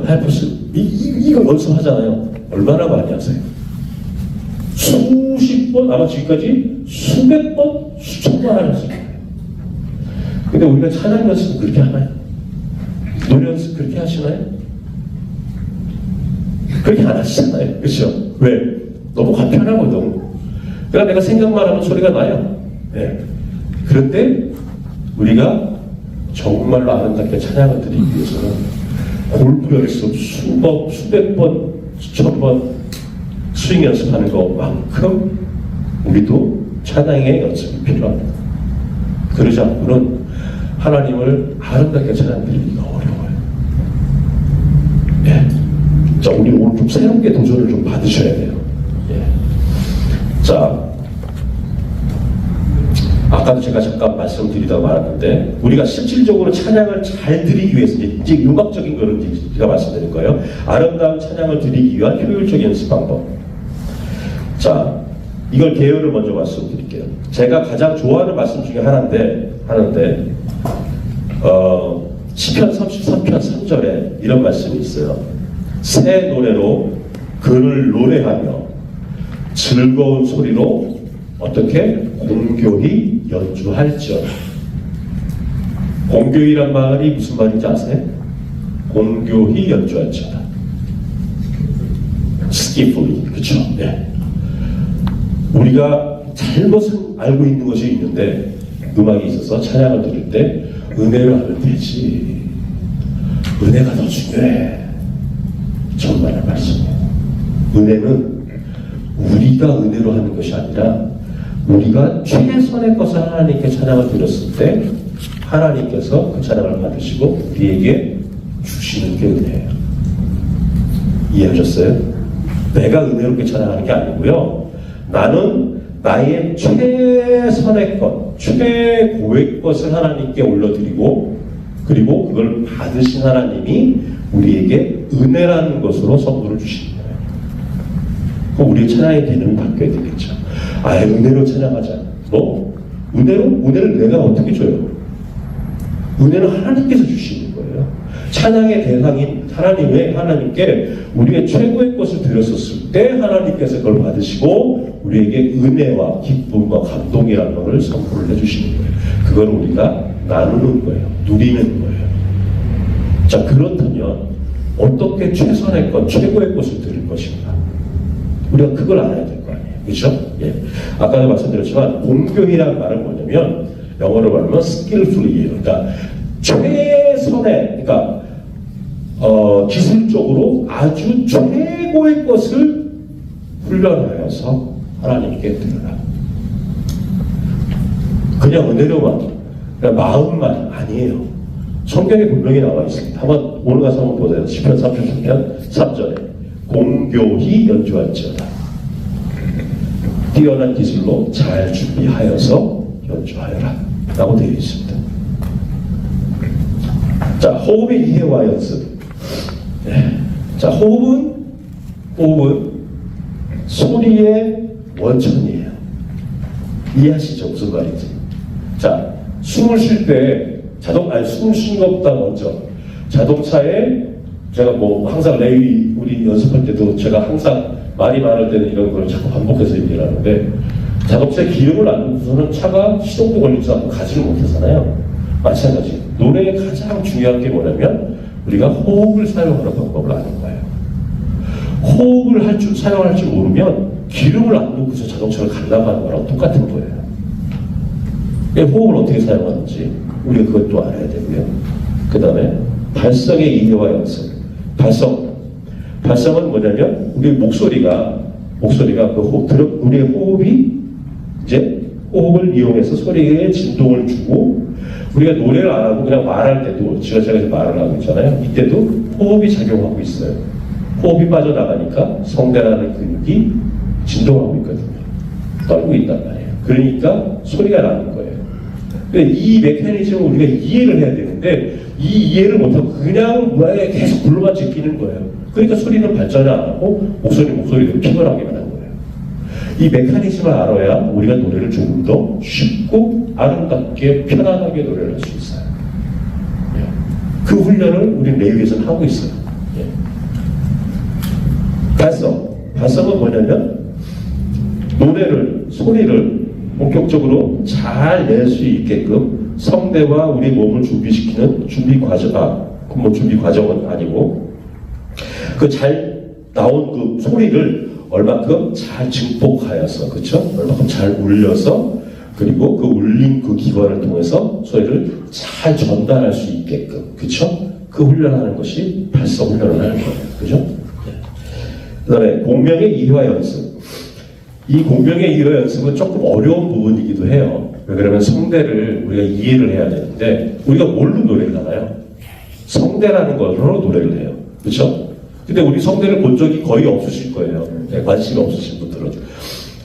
할프스, 이거 연습하잖아요. 얼마나 많이 하세요? 수십 번, 아마 지금까지 수백 번, 수천 번 하셨어요. 근데 우리가 찬양 연습은 그렇게 하나요? 노래 연습 그렇게 하시나요? 그렇게 안 하시잖아요. 그렇죠? 왜? 너무 간편하거든. 그러니까 내가 생각만 하면 소리가 나요. 네. 그런데 우리가 정말로 아름답게 찬양을 드리기 위해서는 골프 연습 수백 번, 수천 번 스윙 연습하는 것만큼 우리도 찬양의 연습이 필요합니다. 그러지 않고는 하나님을 아름답게 찬양드리기가 어려워요. 예. 자, 우리 오늘 좀 새롭게 도전을 좀 받으셔야 돼요. 예. 자, 아까도 제가 잠깐 말씀드리다가 말았는데 우리가 실질적으로 찬양을 잘 드리기 위해서 이제 음악적인 거를 제가 말씀드릴 거예요. 아름다운 찬양을 드리기 위한 효율적인 연습 방법. 자, 이걸 개요를 먼저 말씀드릴게요. 제가 가장 좋아하는 말씀 중에 하나인데 시편 33편 3절에 이런 말씀이 있어요. 새 노래로 그를 노래하며 즐거운 소리로 어떻게 공교히 연주할지어다. 공교히란 말이 무슨 말인지 아세요? 공교히 연주할지어다. skillfully, 그렇죠? 네. 우리가 잘못 알고 있는 것이 있는데 음악에 있어서 찬양을 들을 때 은혜로 하면 되지. 은혜가 더 중요해. 정말 말씀이에요. 은혜는 우리가 은혜로 하는 것이 아니라 우리가 최선의 것을 하나님께 찬양을 드렸을 때 하나님께서 그 찬양을 받으시고 우리에게 주시는 게 은혜예요. 이해하셨어요? 내가 은혜롭게 찬양하는 게 아니고요. 나는 나의 최선의 것, 최고의 것을 하나님께 올려드리고 그리고 그걸 받으신 하나님이 우리에게 은혜라는 것으로 선물을 주시는 거예요. 그럼 우리의 찬양의 개념이 바뀌어야 되겠죠. 은혜로 찬양하자. 은혜를 내가 어떻게 줘요? 은혜는 하나님께서 주시는 거예요. 찬양의 대상인 하나님께 우리의 최고의 것을 드렸었을 때 하나님께서 그걸 받으시고 우리에게 은혜와 기쁨과 감동이라는 것을 선물을 해주시는 거예요. 그걸 우리가 나누는 거예요. 누리는 거예요. 자, 그렇다면 어떻게 최선의 것, 최고의 것을 드릴 것인가? 우리가 그걸 알아야 될 거 아니에요. 그렇죠? 예. 아까도 말씀드렸지만 공교히라는 말은 뭐냐면 영어로 말하면 skillfully예요. 그러니까 최선의, 그러니까 기술적으로 아주 최고의 것을 훈련하여서 하나님께 드려라. 그냥 은혜로만, 그냥 마음만 아니에요. 성경에 분명히 나와 있습니다. 한번 오늘 가서 한번 보세요. 시편 33편 3절에 공교히 연주할지어다. 뛰어난 기술로 잘 준비하여서 연주하여라 라고 되어 있습니다. 자, 호흡의 이해와 연습. 네. 자, 호흡은 소리의 원천이에요. 이해하시죠? 무슨 말인지. 자, 숨을 쉴 때 숨을 쉬는 것보다 먼저 자동차에 제가 항상 우리 연습할 때도 제가 항상 말이 많을 때는 이런 걸 자꾸 반복해서 얘기를 하는데 자동차에 기름을 안 넣고서는 차가 시동도 걸리지 않고 가지를 못하잖아요. 마찬가지. 노래의 가장 중요한 게 뭐냐면 우리가 호흡을 사용하는 방법을 아는 거예요. 호흡을 사용할 줄 모르면 기름을 안 넣고서 자동차를 갈라가는 거랑 똑같은 거예요. 호흡을 어떻게 사용하는지 우리가 그것도 알아야 되고요. 그 다음에 발성의 이해와 연습. 발성은 뭐냐면 우리 목소리가 우리의 호흡이 이제 호흡을 이용해서 소리에 진동을 주고 우리가 노래를 안 하고 그냥 말할 때도 제가 말을 하고 있잖아요. 이때도 호흡이 작용하고 있어요. 호흡이 빠져나가니까 성대라는 근육이 진동하고 있거든요. 떨고 있단 말이에요. 그러니까 소리가 나는 거예요. 근데 이 메커니즘을 우리가 이해를 해야 되는데 이 이해를 못하고 그냥 뭐에 계속 불러만 제끼는 거예요. 그러니까 소리는 발전을 안 하고 목소리도 피곤하게만 하는 거예요. 이 메커니즘을 알아야 우리가 노래를 조금 더 쉽고 아름답게 편안하게 노래를 할 수 있어요. 그 훈련을 우리 레위에서는 하고 있어요. 발성은 뭐냐면 소리를 본격적으로 잘 낼 수 있게끔 성대와 우리 몸을 준비시키는 준비 과정은 아니고 그 잘 나온 그 소리를 얼마큼 잘 증폭하여서, 그쵸? 얼마큼 잘 울려서 그리고 그 울린 그 기관을 통해서 소리를 잘 전달할 수 있게끔, 그쵸? 그 훈련하는 것이 발성 훈련을 하는 거예요. 그죠? 그 다음에 공명의 이해와 연습. 이 공명의 이해 연습은 조금 어려운 부분이기도 해요. 왜 그러면 성대를 우리가 이해를 해야 되는데 우리가 뭘로 노래를 하나요? 성대라는 걸로 노래를 해요. 그렇죠? 근데 우리 성대를 본 적이 거의 없으실 거예요. 관심이 없으신 분들은.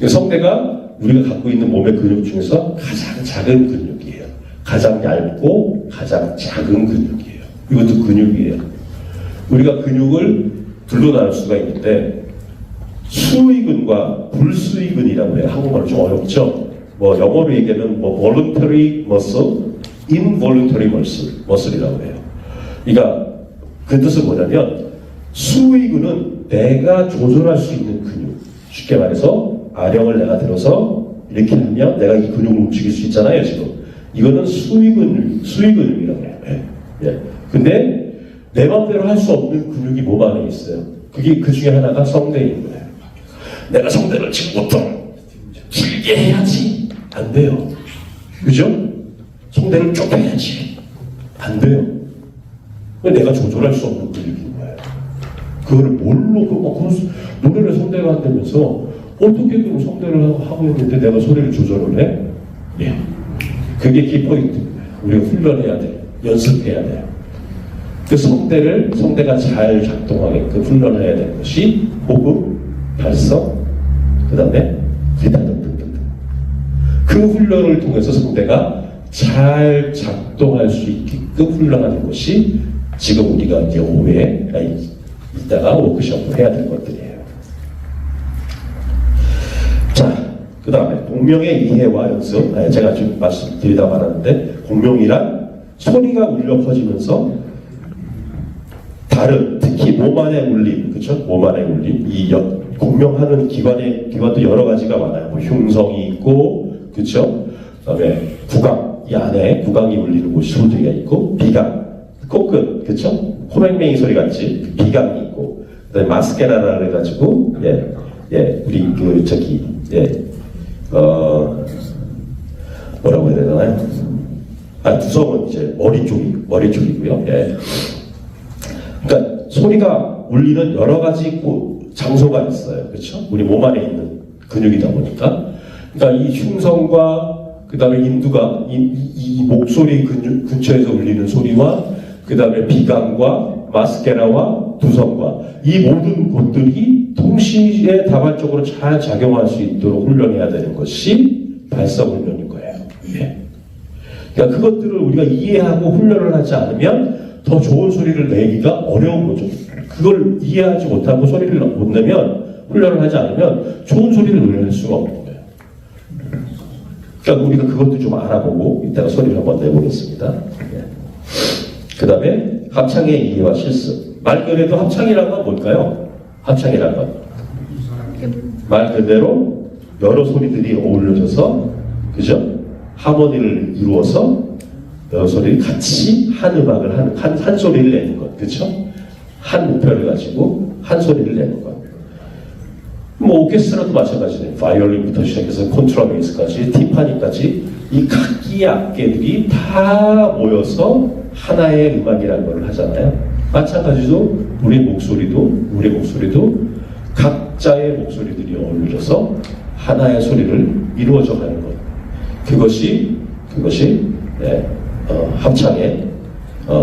성대가 우리가 갖고 있는 몸의 근육 중에서 가장 작은 근육이에요. 가장 얇고 가장 작은 근육이에요. 이것도 근육이에요. 우리가 근육을 둘로 나눌 수가 있는데 수의근과 불수의근이라고 해요. 한국말로 좀 어렵죠. 뭐 영어로 얘기하면 뭐 voluntary muscle, involuntary muscle이라고 해요. 그러니까 그 뜻은 뭐냐면 수의근은 내가 조절할 수 있는 근육. 쉽게 말해서 아령을 내가 들어서 이렇게 하면 내가 이 근육을 움직일 수 있잖아요. 지금 이거는 수의근이라고 해요. 예. 근데 내 맘대로 할 수 없는 근육이 몸 안에 있어요. 그게 그 중에 하나가 성대인 거예요. 내가 성대를 지금부터 길게 해야지. 안 돼요. 그죠? 성대를 쭉 해야지. 안 돼요. 내가 조절할 수 없는 근육인 거예요. 그거를 뭘로, 노래를 성대가 안 되면서 어떻게 그럼 성대를 하고 있는데 내가 소리를 조절을 해? 예. 그게 키포인트입니다. 우리가 훈련해야 돼요. 연습해야 돼요. 그 성대가 잘 작동하게끔 훈련해야 되는 것이 호흡, 발성, 그 다음에 기타 등등등. 그 훈련을 통해서 성대가 잘 작동할 수 있게끔 훈련하는 것이 지금 우리가 이제 오후에 이따가 워크숍을 해야 될 것들이에요. 자, 그 다음에 공명의 이해와 연습. 제가 지금 말씀드리다 말았는데 공명이란 소리가 울려 퍼지면서 다른 특히 몸 안의 울림, 그렇죠? 몸 안의 울림. 공명하는 기관도 여러 가지가 많아요. 뭐 흉성이 있고, 그렇죠? 그다음에 구강, 이 안에 구강이 울리는 곳이 소리가 있고, 비강, 코끝, 그렇죠? 호맹맹이 소리 같이 그 비강이 있고, 그다음에 마스케라라 그래가지고, 우리 뭐라고 해야 되나요? 두성은 이제 머리 쪽이고요. 예. 그러니까 소리가 울리는 여러 가지 장소가 있어요. 그렇죠? 우리 몸 안에 있는 근육이다 보니까. 그러니까 이 흉성과 그 다음에 인두가 이 목소리 근처에서 울리는 소리와 그 다음에 비강과 마스케라와 두성과 이 모든 곳들이 동시에 다발적으로 잘 작용할 수 있도록 훈련해야 되는 것이 발성 훈련인 거예요. 예. 그러니까 그것들을 우리가 이해하고 훈련을 하지 않으면 더 좋은 소리를 내기가 어려운 거죠. 그걸 이해하지 못하고 소리를 못 내면, 훈련을 하지 않으면 좋은 소리를 낼 수가 없는 거예요. 그러니까 우리가 그것도 좀 알아보고 이따가 소리를 한번 내보겠습니다. 예. 그 다음에 합창의 이해와 실습. 말 그대로 합창이라는 건 뭘까요? 합창이라는 건 말 그대로 여러 소리들이 어울려져서, 그죠? 하모니를 이루어서 여러 소리를 같이 한 음악을 하는 한 소리를 내는 것, 그렇죠? 한 목표를 가지고 한 소리를 내는 것. 뭐 오케스트라도 마찬가지네요. 바이올린부터 시작해서 콘트라베이스까지, 티파니까지 이 각기 악기들이 다 모여서 하나의 음악이라는 걸 하잖아요. 마찬가지로 우리 목소리도 각자의 목소리들이 어울려서 하나의 소리를 이루어져 가는 것. 그것이 합창의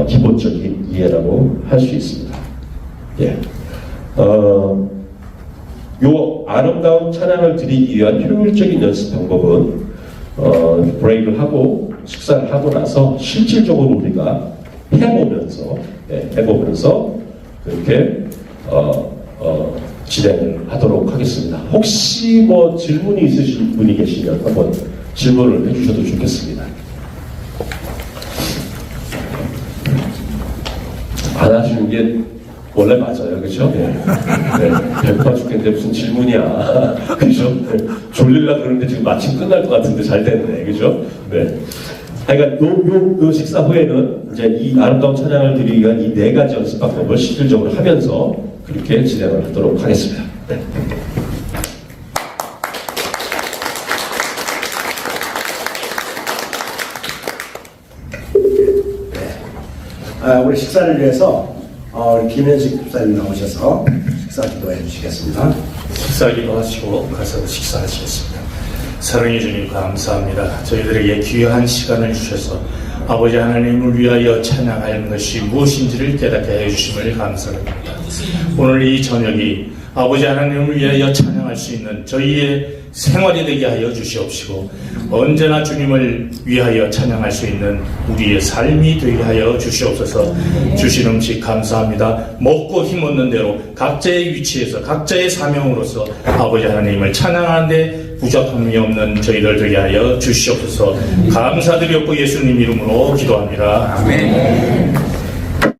기본적인 이해라고 할 수 있습니다. 예. 요 아름다운 찬양을 드리기 위한 효율적인 연습 방법은 브레이크를 하고 식사를 하고 나서 실질적으로 우리가 해보면서 그렇게 진행을 하도록 하겠습니다. 혹시 뭐 질문이 있으신 분이 계시면 한번 질문을 해주셔도 좋겠습니다. 안 하시는 게 원래 맞아요, 그죠? 네. 배고파 죽겠는데 무슨 질문이야, 그죠? 졸릴라 그러는데 지금 마침 끝날 것 같은데 잘 됐네, 그죠? 네. 그러니까 요 식사 후에는 이제 이 아름다운 찬양을 드리기 위한 이 4가지 연습 방법을 실질적으로 하면서 그렇게 진행을 하도록 하겠습니다. 네. 우리 식사를 위해서 우리 김현식 집사님 나오셔서 식사 기도해 주시겠습니다. 식사 기도하시고 가서 식사하시겠습니다. 사랑해 주님 감사합니다. 저희들에게 귀한 시간을 주셔서 아버지 하나님을 위하여 찬양할 것이 무엇인지를 깨닫게 해주심을 감사합니다. 오늘 이 저녁이 아버지 하나님을 위하여 찬양할 수 있는 저희의 생활이 되게 하여 주시옵시고 언제나 주님을 위하여 찬양할 수 있는 우리의 삶이 되게 하여 주시옵소서. 주신 음식 감사합니다. 먹고 힘없는 대로 각자의 위치에서 각자의 사명으로서 아버지 하나님을 찬양하는데 부족함이 없는 저희들 되게 하여 주시옵소서. 감사드렸고 예수님 이름으로 기도합니다. 아멘.